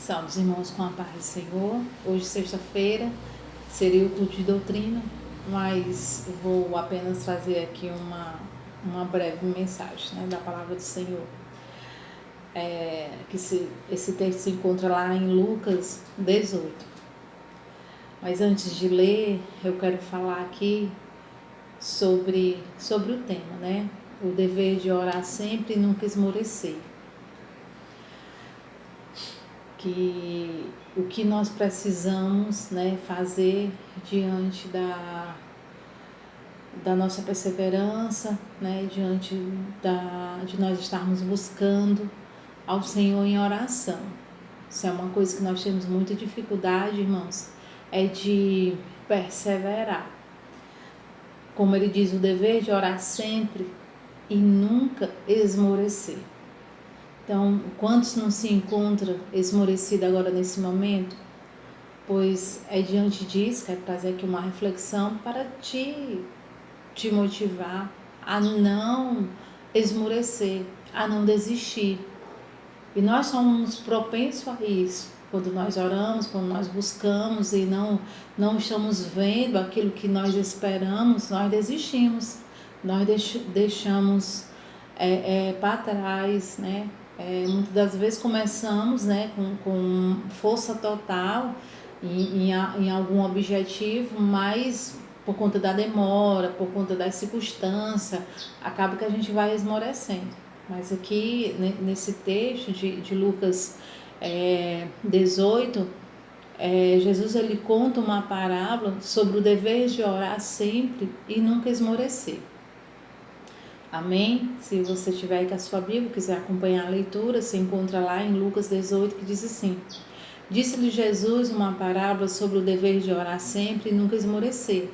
Salve os irmãos com a paz do Senhor. Hoje, sexta-feira, seria o culto de doutrina, mas vou apenas trazer aqui uma breve mensagem, né, da palavra do Senhor. Esse texto se encontra lá em Lucas 18. Mas antes de ler, eu quero falar aqui sobre o tema, né? O dever de orar sempre e nunca esmorecer. Que o que nós precisamos, né, fazer diante da nossa perseverança, né, diante de nós estarmos buscando ao Senhor em oração. Isso é uma coisa que nós temos muita dificuldade, irmãos, é de perseverar. Como ele diz, o dever de orar sempre e nunca esmorecer. Então, quantos não se encontram esmorecidos agora nesse momento? Pois é diante disso, quero trazer aqui uma reflexão para te motivar a não esmorecer, a não desistir. E nós somos propensos a isso. Quando nós oramos, quando nós buscamos e não estamos vendo aquilo que nós esperamos, nós desistimos. Nós deixamos para trás, né? Muitas das vezes começamos, né, com força total em algum objetivo, mas por conta da demora, por conta das circunstâncias, acaba que a gente vai esmorecendo. Mas aqui nesse texto de Lucas 18, Jesus ele conta uma parábola sobre o dever de orar sempre e nunca esmorecer. Amém? Se você tiver aí com a sua Bíblia, quiser acompanhar a leitura, se encontra lá em Lucas 18, que diz assim: Disse-lhe Jesus uma parábola sobre o dever de orar sempre e nunca esmorecer.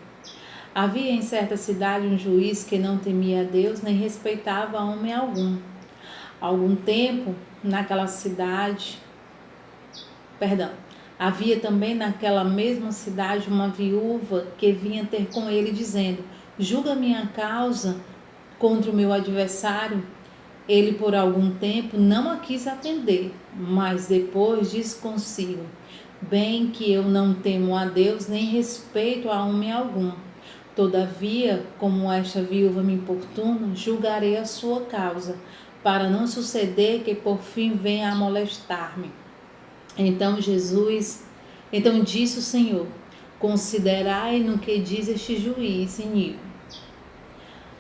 Havia em certa cidade um juiz que não temia a Deus nem respeitava a homem algum. Algum tempo, havia também naquela mesma cidade uma viúva que vinha ter com ele dizendo: Julga minha causa contra o meu adversário. Ele por algum tempo não a quis atender, mas depois disse consigo: Bem que eu não temo a Deus nem respeito a homem algum. Todavia, como esta viúva me importuna, julgarei a sua causa, para não suceder que por fim venha a molestar-me. Então disse o Senhor: Considerai no que diz este juiz iníquo.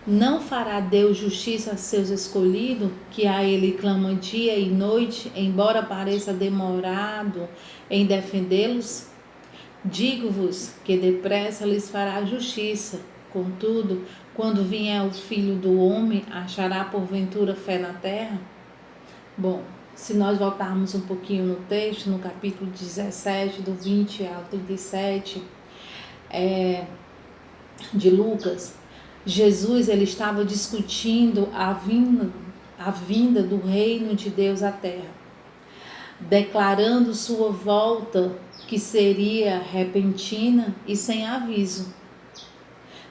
Não fará Deus justiça a seus escolhidos, que a ele clamam dia e noite, embora pareça demorado em defendê-los? Digo-vos que depressa lhes fará justiça. Contudo, quando vier o Filho do Homem, achará porventura fé na terra? Bom, se nós voltarmos um pouquinho no texto, no capítulo 17, do 20 ao 37, de Lucas, Jesus ele estava discutindo a vinda do reino de Deus à terra, declarando sua volta que seria repentina e sem aviso.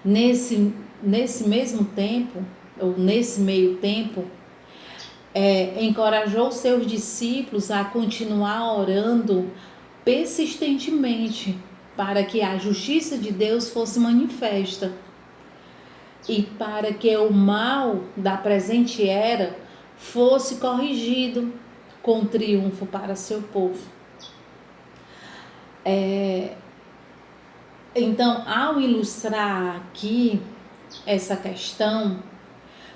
Nesse mesmo tempo, ou nesse meio tempo, encorajou seus discípulos a continuar orando persistentemente para que a justiça de Deus fosse manifesta e para que o mal da presente era fosse corrigido com triunfo para seu povo. Então, ao ilustrar aqui essa questão,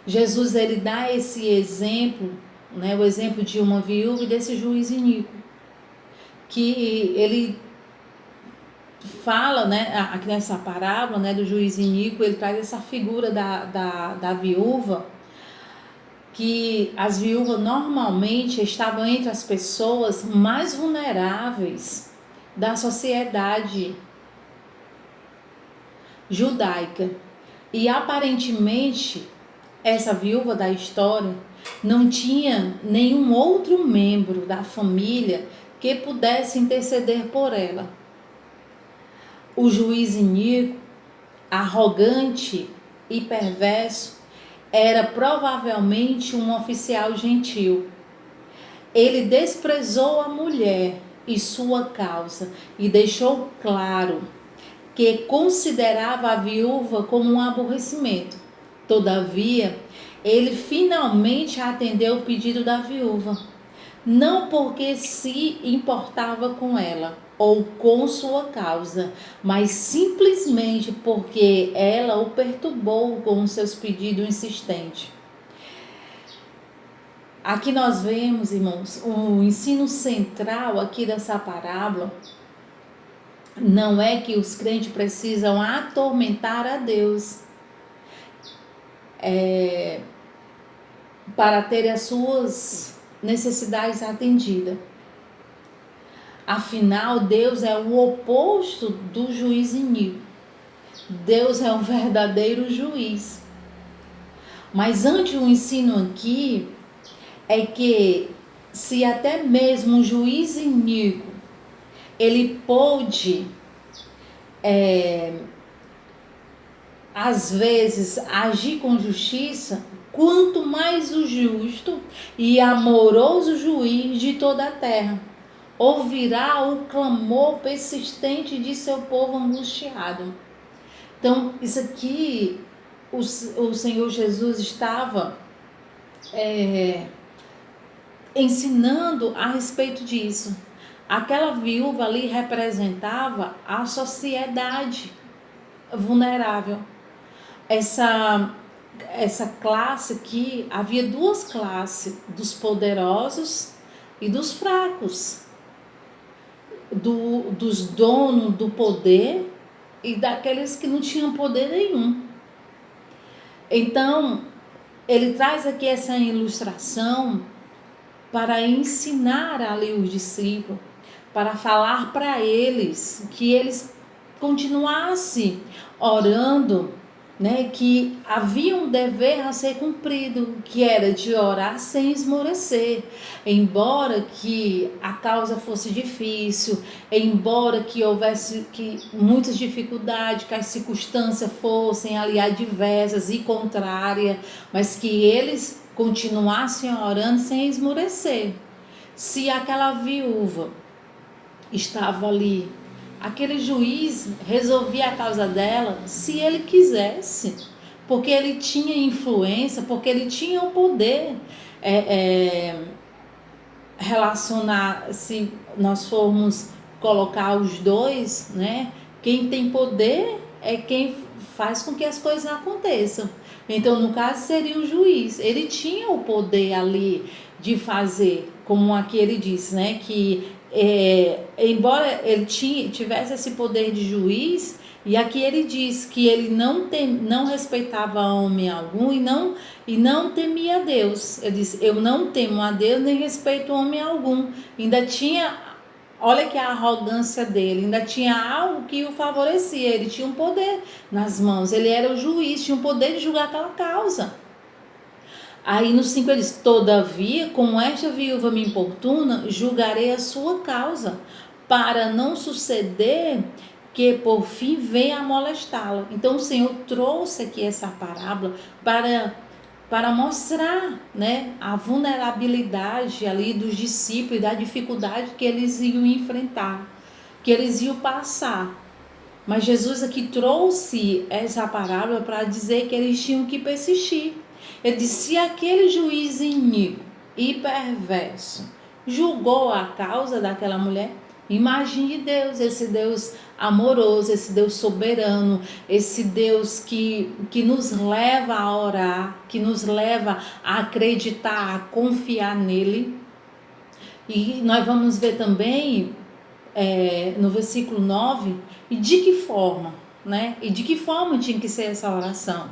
Jesus ele dá esse exemplo, né, o exemplo de uma viúva e desse juiz iníquo, que ele fala, né, aqui nessa parábola, né, do juiz iníquo, ele traz essa figura da viúva, que as viúvas normalmente estavam entre as pessoas mais vulneráveis da sociedade judaica. E aparentemente, essa viúva da história não tinha nenhum outro membro da família que pudesse interceder por ela. O juiz iníquo, arrogante e perverso, era provavelmente um oficial gentil. Ele desprezou a mulher e sua causa, e deixou claro que considerava a viúva como um aborrecimento. Todavia, ele finalmente atendeu o pedido da viúva, não porque se importava com ela ou com sua causa, mas simplesmente porque ela o perturbou com os seus pedidos insistentes. Aqui nós vemos, irmãos, o ensino central aqui dessa parábola não é que os crentes precisam atormentar a Deus para ter as suas necessidades atendidas. Afinal, Deus é o oposto do juiz iníquo. Deus é o verdadeiro juiz. Mas antes o ensino aqui é que se até mesmo um juiz iníquo ele pôde às vezes agir com justiça, quanto mais o justo e amoroso juiz de toda a terra ouvirá o clamor persistente de seu povo angustiado. Então, isso aqui, o Senhor Jesus estava ensinando a respeito disso. Aquela viúva ali representava a sociedade vulnerável. Essa classe aqui, havia duas classes, dos poderosos e dos fracos, dos donos do poder e daqueles que não tinham poder nenhum. Então, ele traz aqui essa ilustração para ensinar ali os discípulos, para falar para eles que eles continuassem orando, né, que havia um dever a ser cumprido, que era de orar sem esmorecer, embora que a causa fosse difícil, embora que houvesse muitas dificuldades, que as circunstâncias fossem ali adversas e contrárias, mas que eles continuassem orando sem esmorecer. Se aquela viúva estava ali, aquele juiz resolvia a causa dela se ele quisesse, porque ele tinha influência, porque ele tinha o poder relacionar, se nós formos colocar os dois, né? Quem tem poder é quem faz com que as coisas aconteçam. Então, no caso, seria o juiz. Ele tinha o poder ali de fazer, como aqui ele disse, né? Que embora ele tivesse esse poder de juiz, e aqui ele diz que ele não respeitava homem algum e não temia a Deus. Ele disse, eu não temo a Deus nem respeito homem algum. Ainda tinha, olha que a arrogância dele, ainda tinha algo que o favorecia. Ele tinha um poder nas mãos, ele era o juiz, tinha o poder de julgar aquela causa. Aí no 5 ele diz, todavia, como esta viúva me importuna, julgarei a sua causa, para não suceder que por fim venha a molestá-la. Então o Senhor trouxe aqui essa parábola para mostrar, né, a vulnerabilidade ali dos discípulos e da dificuldade que eles iam enfrentar, que eles iam passar. Mas Jesus aqui trouxe essa parábola para dizer que eles tinham que persistir. Ele disse, se aquele juiz iníquo e perverso julgou a causa daquela mulher, imagine Deus, esse Deus amoroso, esse Deus soberano, esse Deus que nos leva a orar, que nos leva a acreditar, a confiar nele. E nós vamos ver também no versículo 9, e de que forma, né? E de que forma tinha que ser essa oração?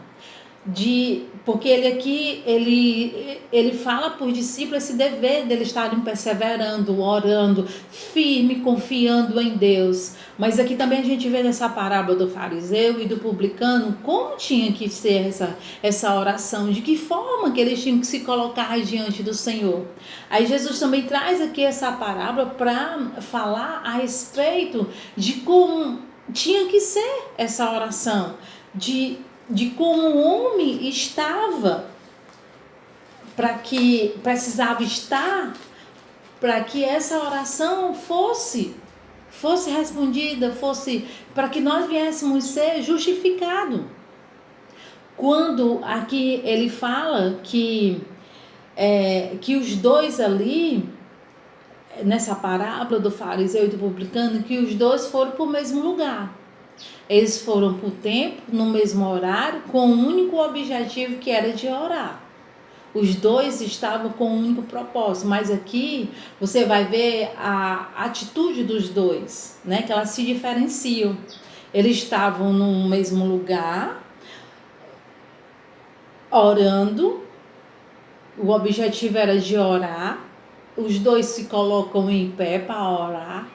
Porque ele aqui, ele fala por discípulo esse dever dele estarem perseverando, orando, firme, confiando em Deus. Mas aqui também a gente vê nessa parábola do fariseu e do publicano como tinha que ser essa oração, de que forma que eles tinham que se colocar diante do Senhor. Aí Jesus também traz aqui essa parábola para falar a respeito de como tinha que ser essa oração, de como o homem estava, para que precisava estar para que essa oração fosse respondida, para que nós viéssemos ser justificados. Quando aqui ele fala que os dois ali, nessa parábola do fariseu e do publicano, que os dois foram para o mesmo lugar. Eles foram por tempo, no mesmo horário, com o único objetivo que era de orar. Os dois estavam com um único propósito, mas aqui você vai ver a atitude dos dois, né? Que elas se diferenciam. Eles estavam no mesmo lugar, orando, o objetivo era de orar, os dois se colocam em pé para orar,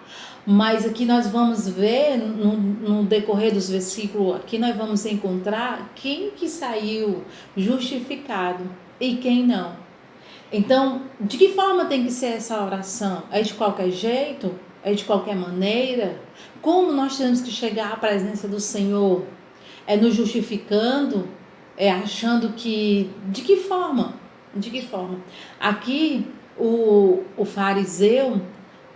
mas aqui nós vamos ver, no decorrer dos versículos, aqui nós vamos encontrar quem que saiu justificado e quem não. Então, de que forma tem que ser essa oração? É de qualquer jeito? É de qualquer maneira? Como nós temos que chegar à presença do Senhor? É nos justificando? É achando que... De que forma? De que forma? Aqui, o fariseu,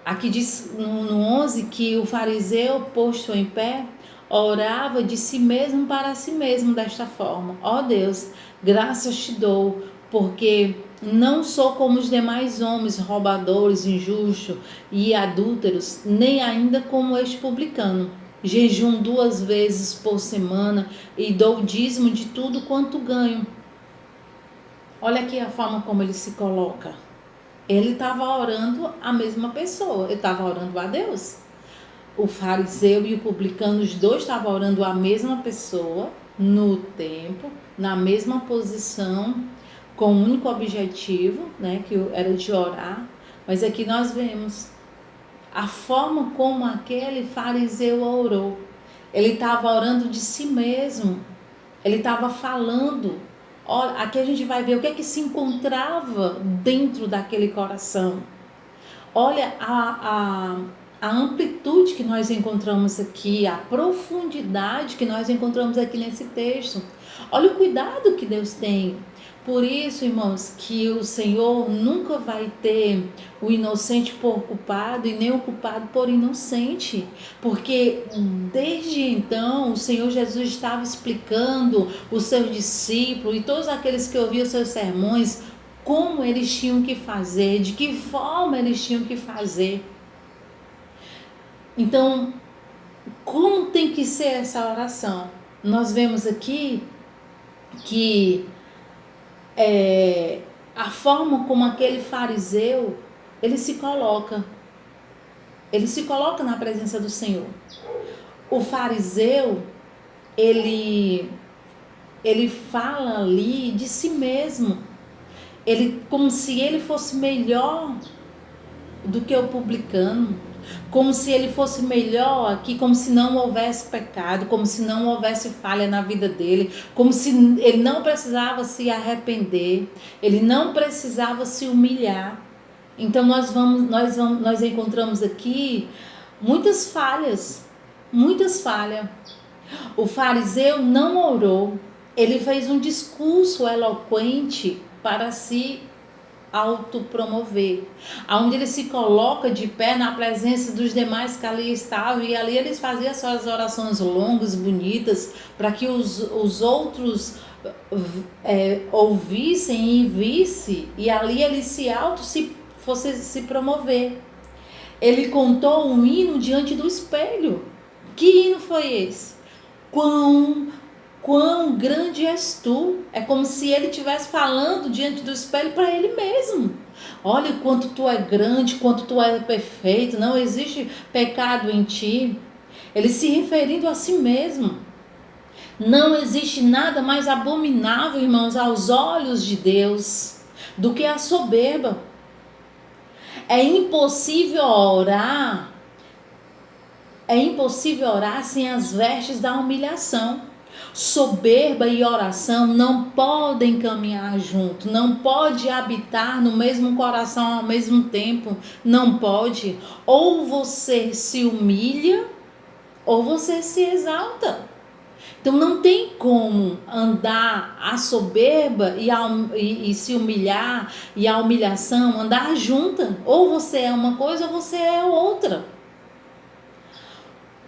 aqui diz no 11 que o fariseu, posto em pé, orava de si mesmo para si mesmo desta forma: ó Deus, graças te dou, porque não sou como os demais homens, roubadores, injustos e adúlteros, nem ainda como este publicano. Jejum 2 vezes por semana e dou dízimo de tudo quanto ganho. Olha aqui a forma como ele se coloca. Ele estava orando a mesma pessoa, ele estava orando a Deus. O fariseu e o publicano, os dois estavam orando a mesma pessoa, no tempo, na mesma posição, com o único objetivo, né, que era de orar. Mas aqui nós vemos a forma como aquele fariseu orou. Ele estava orando de si mesmo, ele estava falando. Olha, aqui a gente vai ver o que é que se encontrava dentro daquele coração. Olha a amplitude que nós encontramos aqui, a profundidade que nós encontramos aqui nesse texto. Olha o cuidado que Deus tem. Por isso, irmãos, que o Senhor nunca vai ter o inocente por culpado e nem o culpado por inocente. Porque desde então o Senhor Jesus estava explicando os seus discípulos e todos aqueles que ouviam seus sermões, como eles tinham que fazer, de que forma eles tinham que fazer. Então, como tem que ser essa oração? Nós vemos aqui que a forma como aquele fariseu, ele se coloca na presença do Senhor. O fariseu, ele fala ali de si mesmo, como se ele fosse melhor do que o publicano, como se ele fosse melhor aqui, como se não houvesse pecado, como se não houvesse falha na vida dele, como se ele não precisava se arrepender, ele não precisava se humilhar. Então nós encontramos aqui muitas falhas. O fariseu não orou, ele fez um discurso eloquente para se autopromover, onde ele se coloca de pé na presença dos demais que ali estavam, e ali eles faziam suas orações longas, bonitas, para que os outros ouvissem e vissem, e ali ele fosse se promover. Ele contou um hino diante do espelho. Que hino foi esse? Quão grande és tu. É como se ele estivesse falando diante do espelho para ele mesmo. Olha quanto tu é grande, quanto tu é perfeito, não existe pecado em ti. Ele se referindo a si mesmo. Não existe nada mais abominável, irmãos, aos olhos de Deus do que a soberba. É impossível orar sem as vestes da humilhação. Soberba e oração não podem caminhar junto, não pode habitar no mesmo coração ao mesmo tempo, não pode. Ou você se humilha, ou você se exalta. Então não tem como andar a soberba e se humilhar, e a humilhação andar junta. Ou você é uma coisa ou você é outra.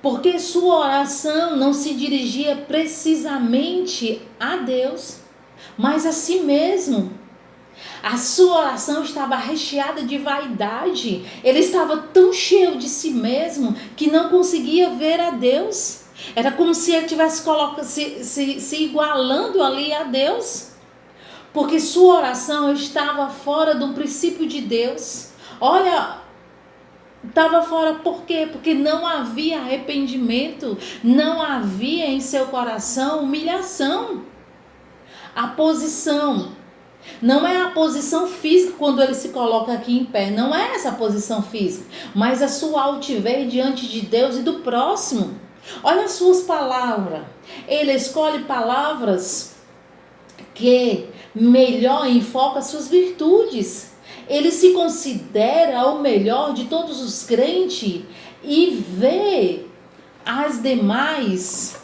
Porque sua oração não se dirigia precisamente a Deus, mas a si mesmo. A sua oração estava recheada de vaidade. Ele estava tão cheio de si mesmo que não conseguia ver a Deus. Era como se ele estivesse se igualando ali a Deus. Porque sua oração estava fora do princípio de Deus. Olha, estava fora por quê? Porque não havia arrependimento, não havia em seu coração humilhação. A posição não é a posição física quando ele se coloca aqui em pé, não é essa posição física, mas a sua altivez diante de Deus e do próximo. Olha as suas palavras. Ele escolhe palavras que melhor enfocam as suas virtudes. Ele se considera o melhor de todos os crentes e vê as demais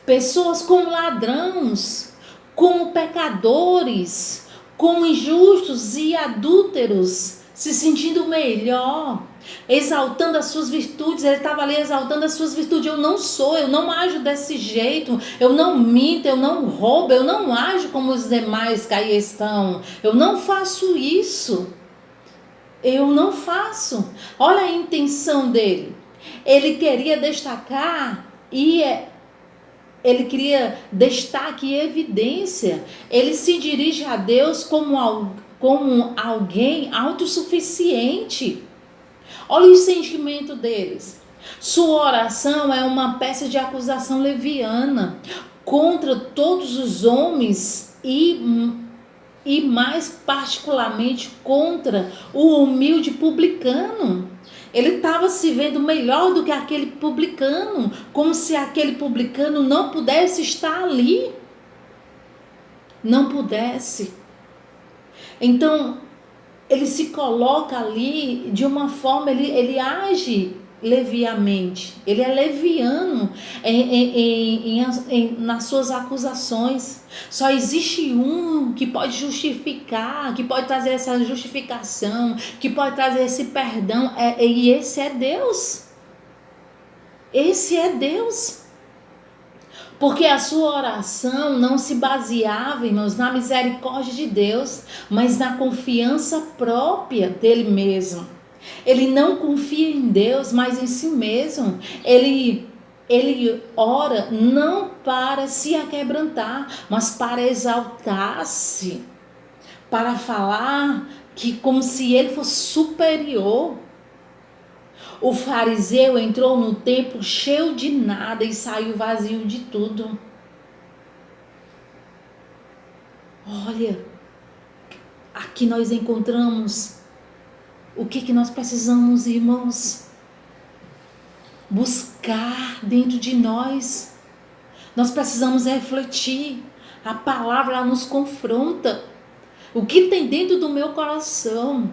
pessoas como ladrões, como pecadores, como injustos e adúlteros, se sentindo melhor, exaltando as suas virtudes. Ele estava ali exaltando as suas virtudes. Eu não ajo desse jeito, eu não minto, eu não roubo, eu não ajo como os demais que aí estão, eu não faço isso, eu não faço. Olha a intenção dele, ele queria destacar ele queria destaque e evidência. Ele se dirige a Deus como alguém autossuficiente. Olha o sentimento deles. Sua oração é uma peça de acusação leviana contra todos os homens e mais particularmente contra o humilde publicano. Ele estava se vendo melhor do que aquele publicano, como se aquele publicano não pudesse estar ali. Não pudesse. Então, ele se coloca ali de uma forma, ele age leviamente, ele é leviano nas suas acusações. Só existe um que pode justificar, que pode trazer essa justificação, que pode trazer esse perdão, e esse é Deus. Esse é Deus. Porque a sua oração não se baseava, irmãos, na misericórdia de Deus, mas na confiança própria dele mesmo. Ele não confia em Deus, mas em si mesmo. Ele ora não para se aquebrantar, mas para exaltar-se, para falar que como se ele fosse superior. O fariseu entrou no templo cheio de nada e saiu vazio de tudo. Olha, aqui nós encontramos o que nós precisamos, irmãos, buscar dentro de nós. Nós precisamos refletir. A palavra ela nos confronta. O que tem dentro do meu coração?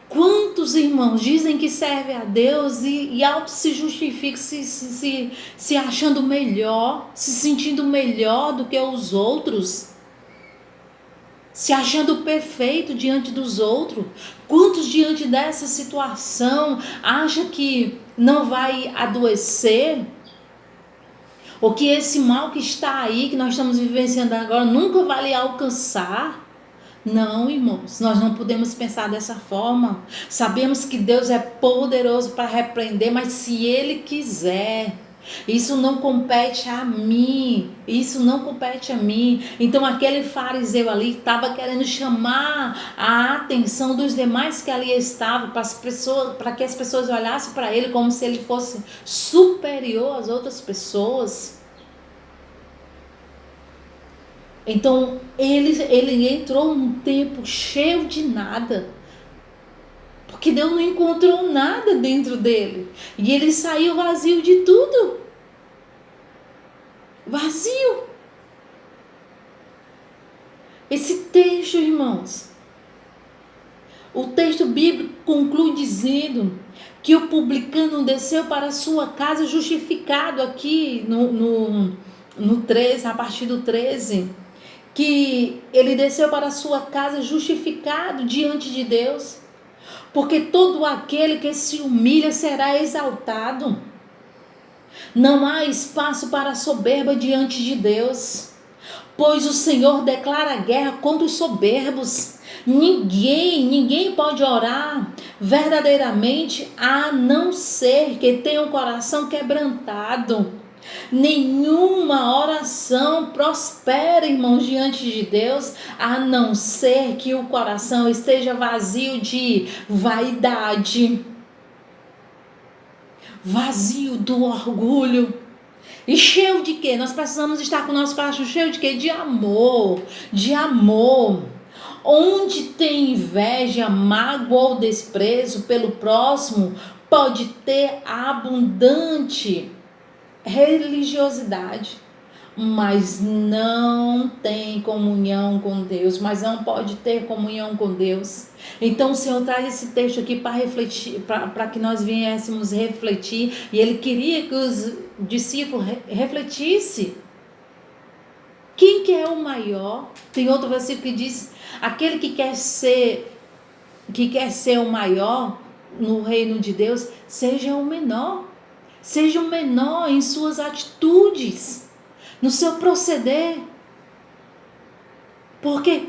Quantos irmãos dizem que servem a Deus e auto se justificam, se achando melhor, se sentindo melhor do que os outros, se achando perfeito diante dos outros? Quantos diante dessa situação acham que não vai adoecer? Ou que esse mal que está aí, que nós estamos vivenciando agora, nunca vai lhe alcançar? Não, irmãos, nós não podemos pensar dessa forma. Sabemos que Deus é poderoso para repreender, mas se Ele quiser, isso não compete a mim. Isso não compete a mim. Então aquele fariseu ali estava querendo chamar a atenção dos demais que ali estavam, para que as pessoas olhassem para ele como se ele fosse superior às outras pessoas. Então ele entrou num tempo cheio de nada, porque Deus não encontrou nada dentro dele, e ele saiu vazio de tudo. Vazio. Esse texto, irmãos, o texto bíblico conclui dizendo que o publicano desceu para a sua casa justificado aqui no 13, a partir do 13, que ele desceu para a sua casa justificado diante de Deus, porque todo aquele que se humilha será exaltado. Não há espaço para soberba diante de Deus, pois o Senhor declara guerra contra os soberbos. Ninguém pode orar verdadeiramente a não ser que tenha um coração quebrantado. Nenhuma oração prospera, irmãos, diante de Deus, a não ser que o coração esteja vazio de vaidade, vazio do orgulho. E cheio de quê? Nós precisamos estar com o nosso coração cheio de quê? De amor, de amor. Onde tem inveja, mágoa ou desprezo pelo próximo, pode ter abundante religiosidade, mas não tem comunhão com Deus, mas não pode ter comunhão com Deus. Então o Senhor traz esse texto aqui para refletir, para que nós viéssemos refletir, e Ele queria que os discípulos refletissem. Quem que é o maior? Tem outro versículo que diz: aquele que quer ser o maior no reino de Deus, seja o menor. Seja o menor em suas atitudes, no seu proceder. Porque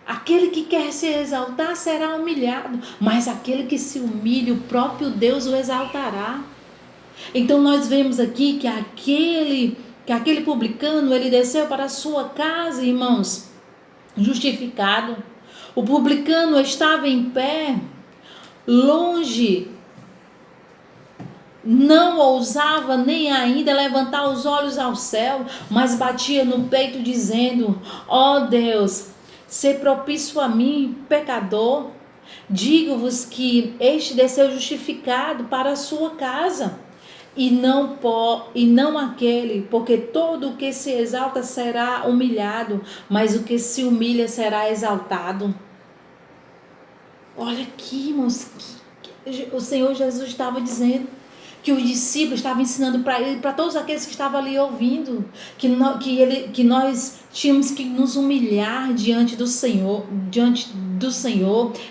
aquele que quer se exaltar será humilhado, mas aquele que se humilha, o próprio Deus o exaltará. Então nós vemos aqui que aquele publicano, ele desceu para a sua casa, irmãos, justificado. O publicano estava em pé, longe, não ousava nem ainda levantar os olhos ao céu, mas batia no peito dizendo: ó Deus, se propício a mim, pecador. Digo-vos que este desceu justificado para a sua casa, e não aquele, porque todo o que se exalta será humilhado, mas o que se humilha será exaltado. Olha aqui, irmãos, o Senhor Jesus estava dizendo que os discípulos estavam ensinando para ele, para todos aqueles que estavam ali ouvindo, que nós tínhamos que nos humilhar diante do Senhor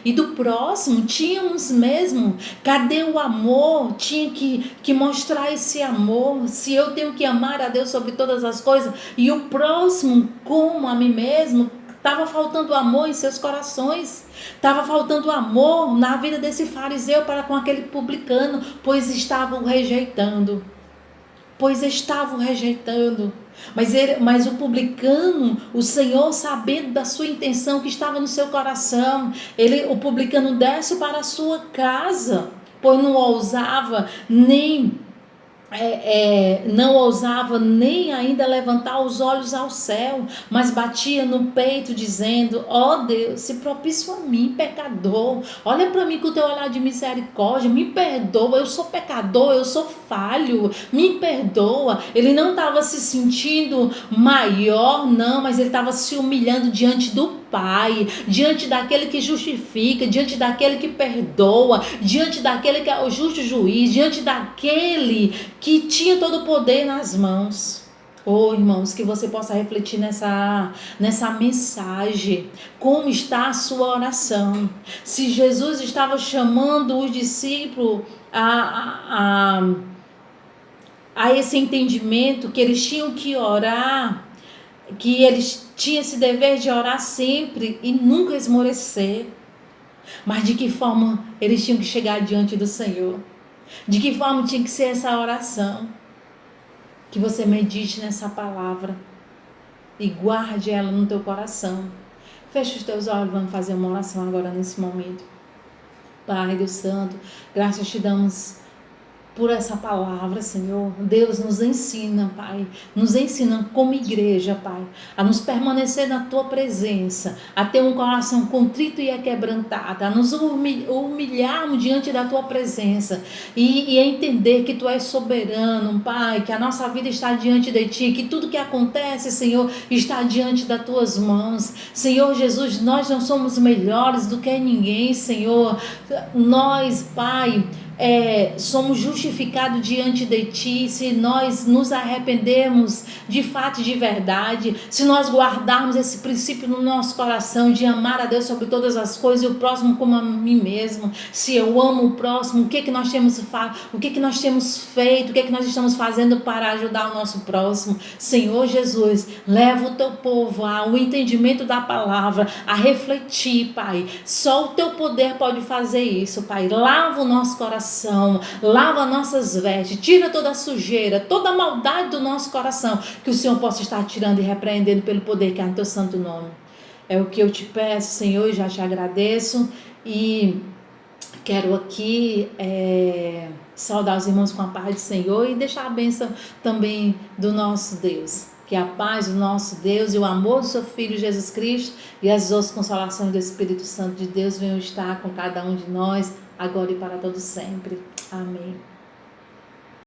e do próximo. Tínhamos mesmo. Cadê o amor? Tinha que mostrar esse amor. Se eu tenho que amar a Deus sobre todas as coisas e o próximo como a mim mesmo, estava faltando amor em seus corações. Estava faltando amor na vida desse fariseu para com aquele publicano, pois estavam rejeitando. Mas o publicano, o Senhor, sabendo da sua intenção que estava no seu coração, o publicano desce para a sua casa, pois não ousava nem ainda levantar os olhos ao céu, mas batia no peito dizendo: ó Deus, se propício a mim, pecador. Olha para mim com o teu olhar de misericórdia, me perdoa, eu sou pecador, eu sou falho, me perdoa. Ele não estava se sentindo maior, não, mas ele estava se humilhando diante do Pai, diante daquele que justifica, diante daquele que perdoa, diante daquele que é o justo juiz, diante daquele que tinha todo o poder nas mãos. Irmãos, que você possa refletir nessa mensagem. Como está a sua oração? Se Jesus estava chamando os discípulos a esse entendimento que eles tinham que orar, que eles tinham esse dever de orar sempre e nunca esmorecer. Mas de que forma eles tinham que chegar diante do Senhor? De que forma tinha que ser essa oração? Que você medite nessa palavra e guarde ela no teu coração. Feche os teus olhos, vamos fazer uma oração agora nesse momento. Pai Deus Santo, graças te damos por essa palavra, Senhor. Deus nos ensina, Pai, nos ensina como igreja, Pai, a nos permanecer na Tua presença, a ter um coração contrito e quebrantado, a nos humilharmos diante da Tua presença e entender que Tu és soberano, Pai, que a nossa vida está diante de Ti, que tudo que acontece, Senhor, está diante das Tuas mãos. Senhor Jesus, nós não somos melhores do que ninguém, Senhor. Nós, Pai, somos justificados diante de Ti, se nós nos arrependermos de fato e de verdade, se nós guardarmos esse princípio no nosso coração de amar a Deus sobre todas as coisas e o próximo como a mim mesmo. Se eu amo o próximo, o que nós temos feito, o que nós estamos fazendo para ajudar o nosso próximo. Senhor Jesus, leva o Teu povo ao entendimento da palavra, a refletir, Pai. Só o Teu poder pode fazer isso, Pai. Lava o nosso coração, lava nossas vestes, tira toda a sujeira, toda a maldade do nosso coração, que o Senhor possa estar tirando e repreendendo pelo poder que há no Teu santo nome. É o que eu te peço, Senhor, e já te agradeço, e quero aqui saudar os irmãos com a paz do Senhor e deixar a bênção também do nosso Deus. Que a paz do nosso Deus e o amor do seu Filho Jesus Cristo e as outras consolações do Espírito Santo de Deus venham estar com cada um de nós, agora e para todo sempre. Amém.